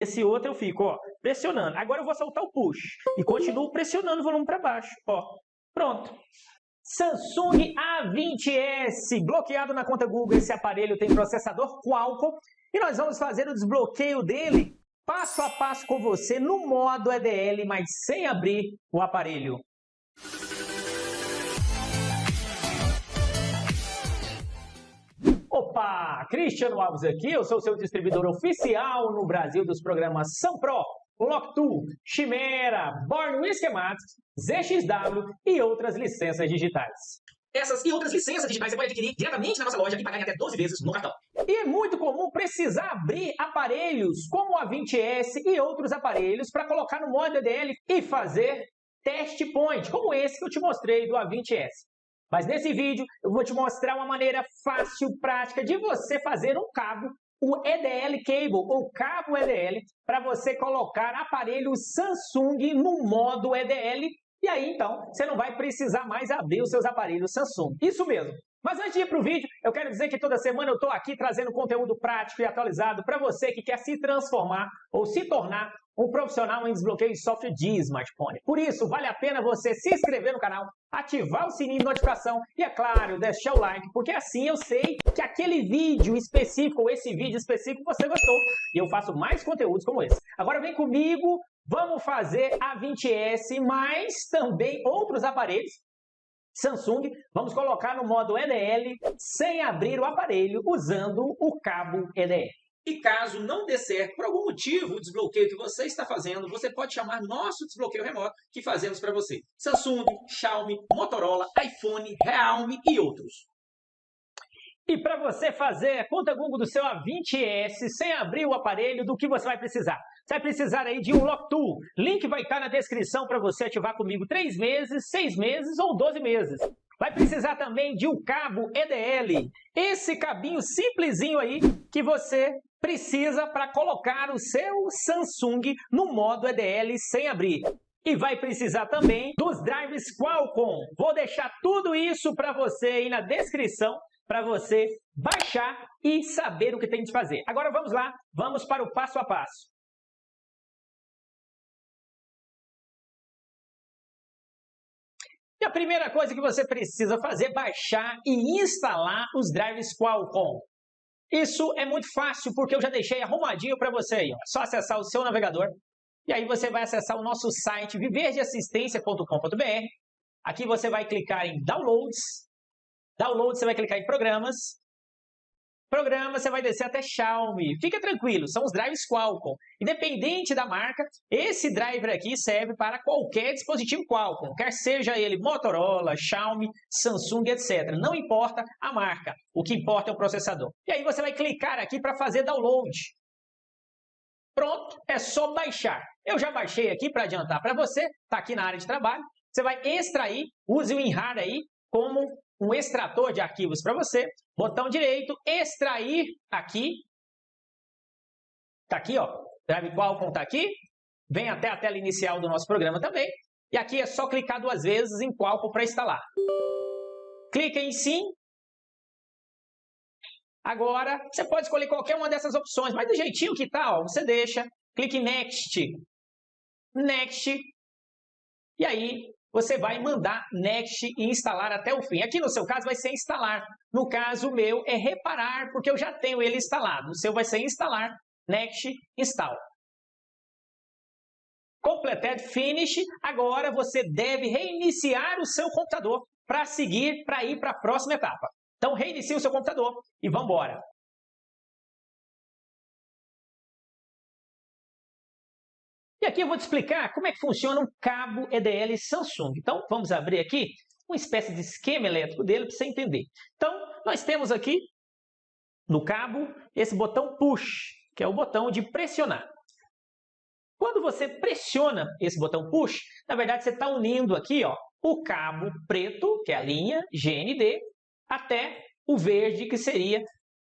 Esse outro eu fico, ó, pressionando. Agora eu vou soltar o push e continuo pressionando o volume para baixo, ó. Pronto. Samsung A20s, bloqueado na conta Google. Esse aparelho tem processador Qualcomm e nós vamos fazer o desbloqueio dele passo a passo com você no modo EDL, mas sem abrir o aparelho. Opa, Cristiano Alves aqui, eu sou seu distribuidor oficial no Brasil dos programas SunPro, Lock2, Chimera, Born with Schematics, ZXW e outras licenças digitais. Essas e outras licenças digitais você pode adquirir diretamente na nossa loja e pagar em até 12 vezes no cartão. E é muito comum precisar abrir aparelhos como a A20s e outros aparelhos para colocar no modo EDL e fazer test point, como esse que eu te mostrei do A20s. Mas nesse vídeo eu vou te mostrar uma maneira fácil, prática de você fazer um cabo, o EDL Cable ou cabo EDL, para você colocar aparelhos Samsung no modo EDL. E aí, então, você não vai precisar mais abrir os seus aparelhos Samsung. Isso mesmo. Mas antes de ir para o vídeo, eu quero dizer que toda semana eu estou aqui trazendo conteúdo prático e atualizado para você que quer se transformar ou se tornar um profissional em desbloqueio de software de smartphone. Por isso, vale a pena você se inscrever no canal, ativar o sininho de notificação e, é claro, deixar o like, porque assim eu sei que aquele vídeo específico ou esse vídeo específico você gostou e eu faço mais conteúdos como esse. Agora vem comigo, vamos fazer a A20s, mas também outros aparelhos Samsung, vamos colocar no modo EDL sem abrir o aparelho usando o cabo EDL. E caso não dê certo por algum motivo o desbloqueio que você está fazendo, você pode chamar nosso desbloqueio remoto que fazemos para você. Samsung, Xiaomi, Motorola, iPhone, Realme e outros. E para você fazer a conta Google do seu A20s sem abrir o aparelho, do que você vai precisar? Você vai precisar aí de um Lock2. Link vai estar na descrição para você ativar comigo 3 meses, 6 meses ou 12 meses. Vai precisar também de um cabo EDL. Esse cabinho simplesinho aí que você precisa para colocar o seu Samsung no modo EDL sem abrir. E vai precisar também dos drives Qualcomm. Vou deixar tudo isso para você aí na descrição, para você baixar e saber o que tem de fazer. Agora vamos lá, vamos para o passo a passo. E a primeira coisa que você precisa fazer é baixar e instalar os drives Qualcomm. Isso é muito fácil porque eu já deixei arrumadinho para você aí. Ó. É só acessar o seu navegador e aí você vai acessar o nosso site viverdeassistência.com.br. Aqui você vai clicar em Downloads. Download, você vai clicar em Programas. Programas, você vai descer até Xiaomi. Fica tranquilo, são os drives Qualcomm. Independente da marca, esse driver aqui serve para qualquer dispositivo Qualcomm, quer seja ele Motorola, Xiaomi, Samsung, etc. Não importa a marca, o que importa é o processador. E aí você vai clicar aqui para fazer download. Pronto, é só baixar. Eu já baixei aqui para adiantar para você, está aqui na área de trabalho. Você vai extrair, use o WinRAR aí como um extrator de arquivos para você, botão direito, extrair aqui, tá aqui ó, Drive Qualcomm tá aqui, vem até a tela inicial do nosso programa também, e aqui é só clicar 2 vezes em Qualcomm para instalar. Clica em sim. Agora, você pode escolher qualquer uma dessas opções, mas do jeitinho que tá, ó, você deixa, clique em Next, Next, e aí você vai mandar Next e instalar até o fim. Aqui no seu caso vai ser instalar. No caso meu é reparar, porque eu já tenho ele instalado. O seu vai ser instalar, Next, Install. Completed Finish. Agora você deve reiniciar o seu computador para seguir, para ir para a próxima etapa. Então reinicie o seu computador e vamos embora. E aqui eu vou te explicar como é que funciona um cabo EDL Samsung. Então, vamos abrir aqui uma espécie de esquema elétrico dele para você entender. Então, nós temos aqui no cabo esse botão Push, que é o botão de pressionar. Quando você pressiona esse botão Push, na verdade você está unindo aqui ó, o cabo preto, que é a linha GND, até o verde, que seria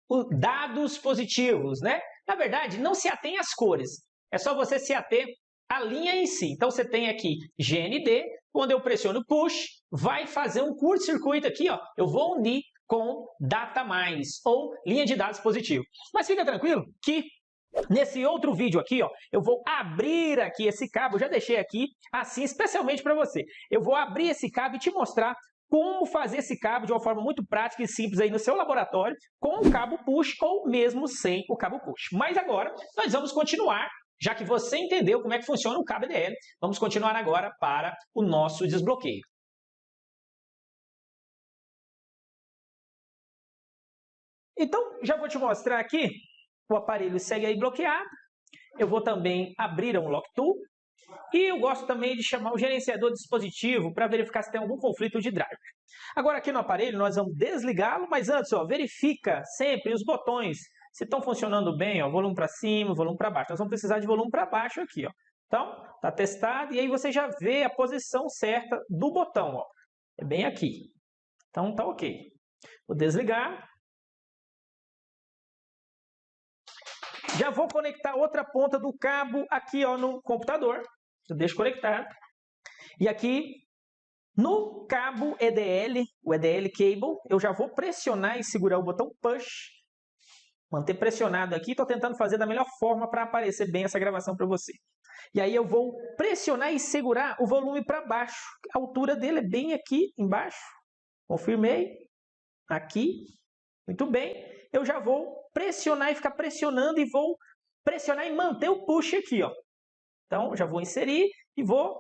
os dados positivos, né? Na verdade, não se atém às cores. É só você se ater à linha em si. Então, você tem aqui GND, quando eu pressiono Push, vai fazer um curto-circuito aqui, ó. Eu vou unir com Data Mais, ou linha de dados positivo. Mas fica tranquilo que Nesse outro vídeo aqui, ó, eu vou abrir aqui esse cabo, eu já deixei aqui assim especialmente para você. Eu vou abrir esse cabo e te mostrar como fazer esse cabo de uma forma muito prática e simples aí no seu laboratório com o cabo push ou mesmo sem o cabo push. Mas agora nós vamos continuar, já que você entendeu como é que funciona o cabo EDL, vamos continuar agora para o nosso desbloqueio. Então, já vou te mostrar aqui, o aparelho segue aí bloqueado. Eu vou também abrir um Lock Tool. E eu gosto também de chamar o gerenciador de dispositivo para verificar se tem algum conflito de driver. Agora aqui no aparelho nós vamos desligá-lo, mas antes, ó, verifica sempre os botões, se estão funcionando bem, ó, volume para cima, volume para baixo. Nós vamos precisar de volume para baixo aqui, ó. Então, está testado e aí você já vê a posição certa do botão, ó. É bem aqui. Então, tá ok. Vou desligar. Já vou conectar outra ponta do cabo aqui, ó, no computador. Eu deixo conectado. E aqui no cabo EDL, o EDL Cable, eu já vou pressionar e segurar o botão Push. Manter pressionado aqui. Estou tentando fazer da melhor forma para aparecer bem essa gravação para você. E aí eu vou pressionar e segurar o volume para baixo. A altura dele é bem aqui embaixo. Confirmei. Aqui. Muito bem. Eu já vou pressionar e ficar pressionando e vou pressionar e manter o push aqui, ó. Então, já vou inserir e vou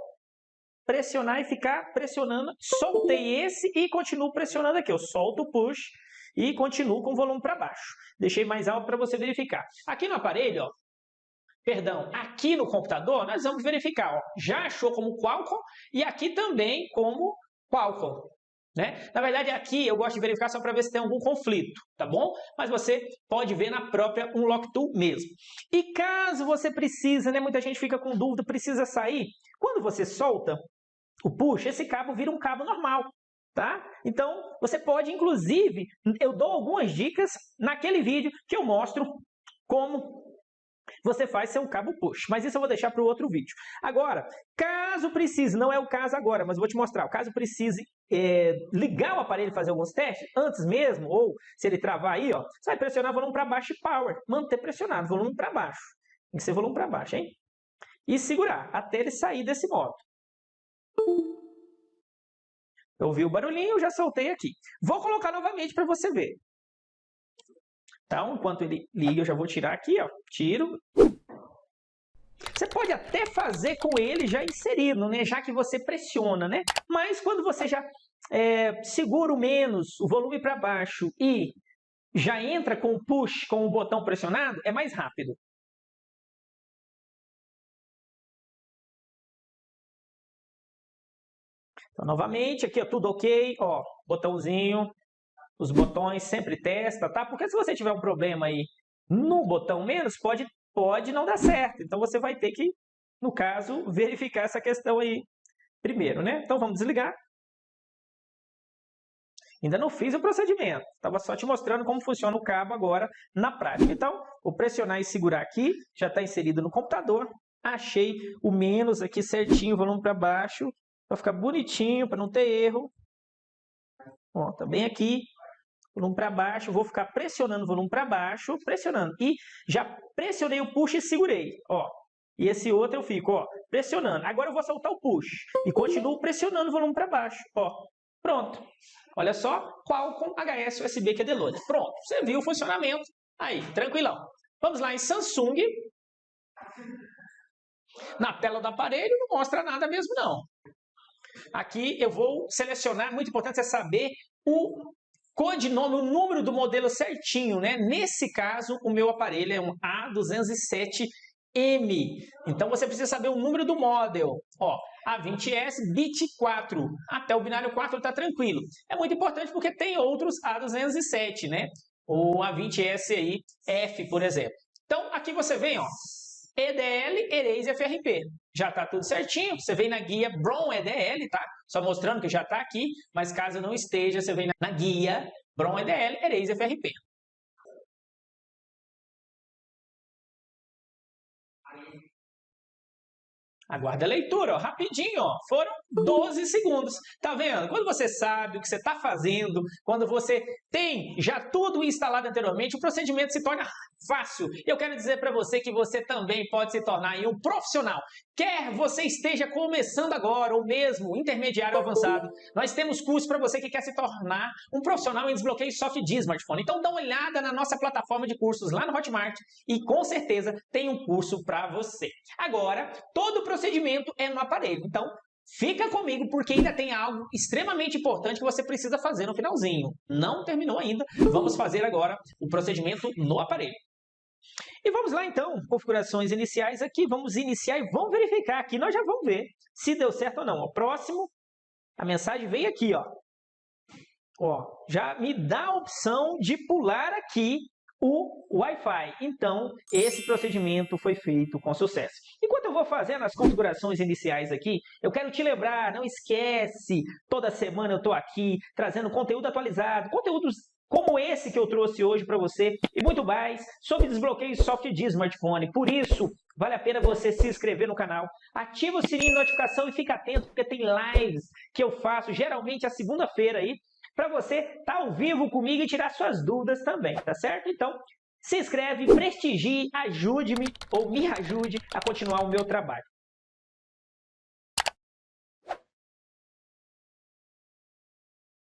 pressionar e ficar pressionando. Soltei esse e continuo pressionando aqui. Eu solto o push e continuo com o volume para baixo. Deixei mais alto para você verificar. Aqui no aparelho, ó, perdão, aqui no computador, nós vamos verificar. Ó, já achou como Qualcomm e aqui também como Qualcomm. Né? Na verdade, aqui eu gosto de verificar só para ver se tem algum conflito, tá bom? Mas você pode ver na própria Unlock Tool mesmo. E caso você precise, né? Muita gente fica com dúvida, precisa sair. Quando você solta o push, esse cabo vira um cabo normal, tá? Então, você pode, inclusive, eu dou algumas dicas naquele vídeo que eu mostro como você faz seu cabo push, mas isso eu vou deixar para o outro vídeo. Agora, caso precise, não é o caso agora, mas eu vou te mostrar, caso precise ligar o aparelho e fazer alguns testes, antes mesmo, ou se ele travar aí, ó, você vai pressionar volume para baixo e power, manter pressionado, volume para baixo, tem que ser volume para baixo, hein? E segurar, até ele sair desse modo. Eu ouvi o barulhinho, eu já soltei aqui. Vou colocar novamente para você ver. Então, enquanto ele liga, eu já vou tirar aqui, ó. Tiro. Você pode até fazer com ele já inserido, né? Já que você pressiona, né? Mas quando você já segura o menos, o volume para baixo e já entra com o push, com o botão pressionado, é mais rápido. Então, novamente, aqui, ó, tudo ok, ó, botãozinho. Os botões sempre testa, tá? Porque se você tiver um problema aí no botão menos, pode não dar certo. Então, você vai ter que, no caso, verificar essa questão aí primeiro, né? Então, vamos desligar. Ainda não fiz o procedimento. Estava só te mostrando como funciona o cabo agora na prática. Então, vou pressionar e segurar aqui. Já está inserido no computador. Achei o menos aqui certinho, volume para baixo. Para ficar bonitinho, para não ter erro. Ó, tá bem aqui. Volume para baixo, vou ficar pressionando o volume para baixo, pressionando. E já pressionei o push e segurei, ó. E esse outro eu fico, ó, pressionando. Agora eu vou soltar o push e continuo pressionando o volume para baixo, ó. Pronto. Olha só, Qualcomm HS USB que é deload. Pronto, você viu o funcionamento. Aí, tranquilão. Vamos lá em Samsung. Na tela do aparelho não mostra nada mesmo, não. Aqui eu vou selecionar, muito importante é saber o codinome, o número do modelo certinho, né? Nesse caso, o meu aparelho é um A207M. Então, você precisa saber o número do model. Ó, A20S bit 4. Até o binário 4 está tranquilo. É muito importante porque tem outros A207, né? Ou A20S aí, F, por exemplo. Então, aqui você vem, ó, EDL, Erase FRP. Já está tudo certinho. Você vem na guia Brom EDL, tá? Só mostrando que já está aqui, mas caso não esteja, você vem na guia Brom EDL, Erase FRP. Aguarda a leitura, ó, rapidinho, ó. Foram 12 segundos. Tá vendo? Quando você sabe o que você está fazendo, quando você tem já tudo instalado anteriormente, o procedimento se torna fácil. Eu quero dizer para você que você também pode se tornar um profissional. Quer você esteja começando agora ou mesmo intermediário ou avançado, nós temos curso para você que quer se tornar um profissional em desbloqueio software de smartphone. Então dá uma olhada na nossa plataforma de cursos lá no Hotmart e com certeza tem um curso para você. Agora, todo o procedimento é no aparelho. Então, fica comigo porque ainda tem algo extremamente importante que você precisa fazer no finalzinho. Não terminou ainda. Vamos fazer agora o procedimento no aparelho. E vamos lá então, configurações iniciais aqui, vamos iniciar e vamos verificar aqui, nós já vamos ver se deu certo ou não. Ó, próximo, a mensagem veio aqui, ó. Ó, já me dá a opção de pular aqui o Wi-Fi. Então, esse procedimento foi feito com sucesso. Enquanto eu vou fazendo as configurações iniciais aqui, eu quero te lembrar, não esquece, toda semana eu estou aqui trazendo conteúdo atualizado, conteúdos como esse que eu trouxe hoje para você e muito mais sobre desbloqueio software de smartphone. Por isso, vale a pena você se inscrever no canal, ativa o sininho de notificação e fica atento porque tem lives que eu faço geralmente à segunda-feira aí, para você estar ao vivo comigo e tirar suas dúvidas também, tá certo? Então, se inscreve, prestigie, ajude-me ou me ajude a continuar o meu trabalho.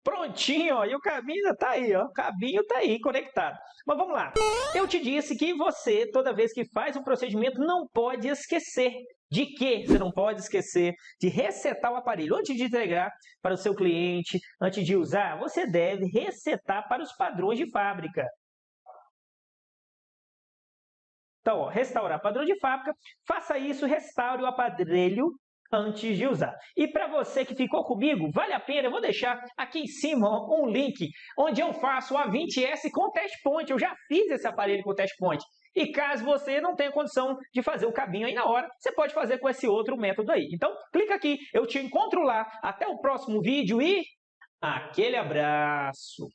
Prontinho, ó, e o caminho tá aí, ó, o caminho tá aí conectado. Mas vamos lá, eu te disse que você, toda vez que faz um procedimento, não pode esquecer. De que você não pode esquecer de resetar o aparelho. Antes de entregar para o seu cliente, antes de usar, você deve resetar para os padrões de fábrica. Então, ó, restaurar padrão de fábrica, faça isso, restaure o aparelho antes de usar. E para você que ficou comigo, vale a pena, eu vou deixar aqui em cima um link onde eu faço o A20S com test point. Eu já fiz esse aparelho com test point. E caso você não tenha condição de fazer o cabinho aí na hora, você pode fazer com esse outro método aí. Então, clica aqui, eu te encontro lá. Até o próximo vídeo e aquele abraço!